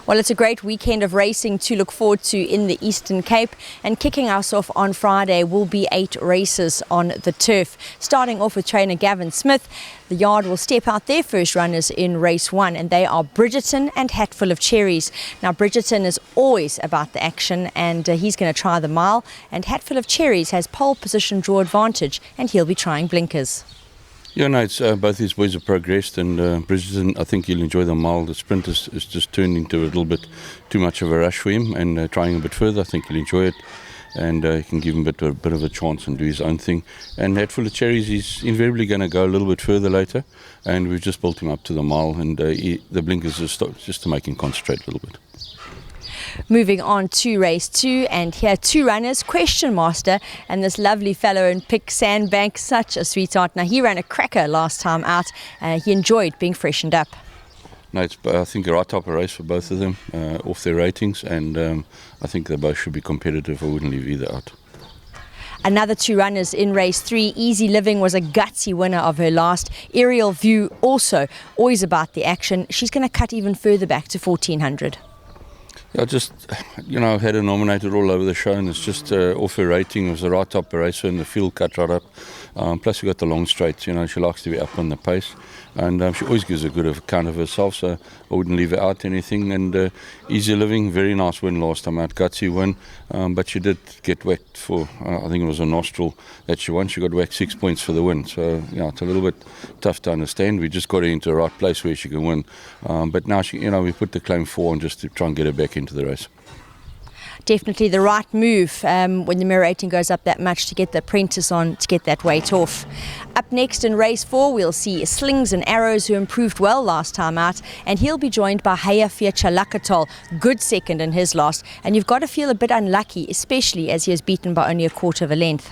Well, it's a great weekend of racing to look forward to in the Eastern Cape, and kicking us off on Friday will be 8 races on the turf. Starting off with trainer Gavin Smith, the yard will step out their first runners in race 1, and they are Bridgerton and Hatful of Cherries. Now, Bridgerton is always about the action, and he's going to try the mile, and Hatful of Cherries has pole position draw advantage, and he'll be trying blinkers. Yeah, no, it's, both these boys have progressed, and Bridgerton, I think he'll enjoy the mile. The sprint is just turned into a little bit too much of a rush for him, and trying a bit further, I think he'll enjoy it, and he can give him a bit of a chance and do his own thing. And Hatful of Cherries, he's invariably going to go a little bit further later, and we've just built him up to the mile, and the blinkers just to make him concentrate a little bit. Moving on to race 2, and here 2 runners, Question Master and this lovely fellow in Pick Sandbank, such a sweetheart. Now, he ran a cracker last time out, he enjoyed being freshened up. No, it's, I think, a right type of race for both of them, off their ratings, and I think they both should be competitive. I wouldn't leave either out. Another 2 runners in race 3. Easy Living was a gutsy winner of her last. Aerial View also always about the action. She's going to cut even further back to 1400. I just, had her nominated all over the show, and it's just off her rating. It was the right type of racer, and the field cut right up. Plus, we got the long straights. She likes to be up on the pace, and she always gives a good account of herself, so I wouldn't leave her out anything. And Easy Living, very nice win last time out, gutsy win, but she did get whacked for, I think it was a nostril that she won. She got whacked 6 points for the win, so it's a little bit tough to understand. We just got her into the right place where she can win, but now she, we put the claim 4 on just to try and get her back into the race. Definitely the right move when the mirror rating goes up that much, to get the apprentice on, to get that weight off. Up next in race 4, we'll see Slings and Arrows, who improved well last time out, and he'll be joined by Hayafia Chalakatol, good second in his last, and you've got to feel a bit unlucky, especially as he was beaten by only a quarter of a length.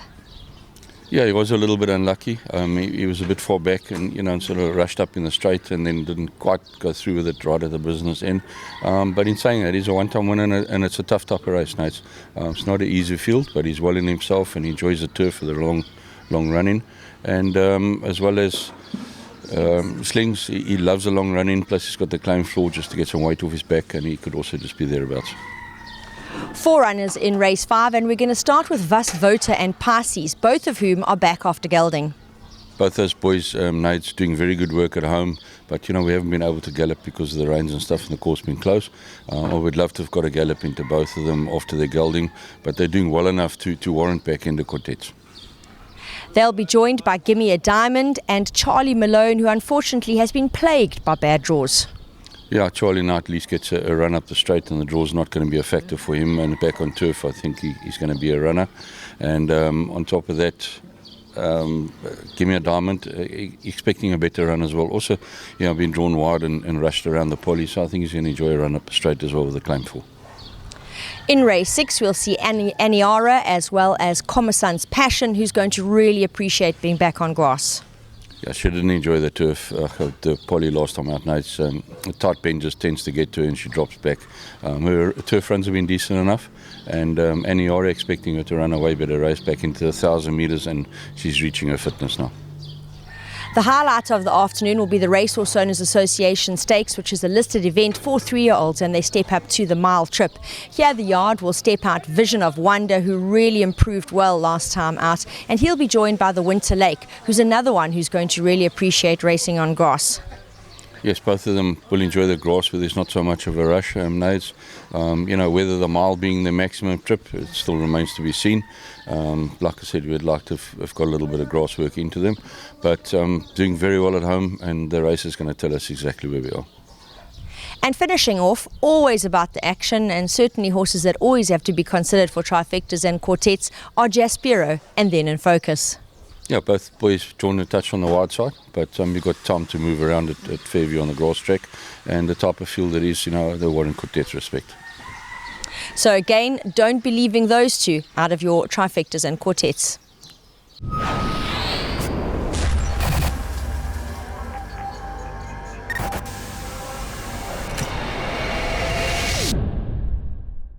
Yeah, he was a little bit unlucky. He was a bit far back, and sort of rushed up in the straight, and then didn't quite go through with it right at the business end. But in saying that, he's a one-time winner, and it's a tough type of race. Now, it's not an easy field, but he's well in himself, and he enjoys the turf for the long running. And as well as Slings, he loves the long running. Plus, he's got the claim floor just to get some weight off his back, and he could also just be thereabouts. 4 runners in race 5, and we're going to start with Vas Voter and Pisces, both of whom are back after gelding. Both those boys, Nate's doing very good work at home, but we haven't been able to gallop because of the rains and stuff, and the course been close. I would love to have got a gallop into both of them after their gelding, but they're doing well enough to warrant back in the quartets. They'll be joined by Gimme a Diamond and Charlie Malone, who unfortunately has been plagued by bad draws. Yeah, Charlie now at least gets a run up the straight, and the draw's not going to be a factor for him. And back on turf, I think he's going to be a runner. And on top of that, Gimme a Diamond, expecting a better run as well. Also, been drawn wide and rushed around the poly, so I think he's going to enjoy a run up the straight as well with the claim 4. In race 6, we'll see Aniara as well as Comasan's Passion, who's going to really appreciate being back on grass. Yeah, she didn't enjoy the turf, the poly last time out. Now it's a tight bend just tends to get to her, and she drops back. Her turf runs have been decent enough, and Aniara expecting her to run a way better race back into 1,000 metres, and she's reaching her fitness now. The highlight of the afternoon will be the Racehorse Owners Association Stakes, which is a listed event for 3-year-olds, and they step up to the mile trip. Here the yard will step out Vision of Wonder, who really improved well last time out, and he'll be joined by the Winter Lake, who's another one who's going to really appreciate racing on grass. Yes, both of them will enjoy the grass, but there's not so much of a rush. Whether the mile being the maximum trip, it still remains to be seen. Like I said, we'd like to have got a little bit of grass work into them, but doing very well at home, and the race is going to tell us exactly where we are. And finishing off, always about the action, and certainly horses that always have to be considered for trifectas and quartets, are Jaspero and Then in Focus. Yeah, both boys drawn a touch on the wide side, but you've got time to move around at Fairview on the grass track, and the type of field it is, they warrant quartets respect. So again, don't be leaving those 2 out of your trifectas and quartets.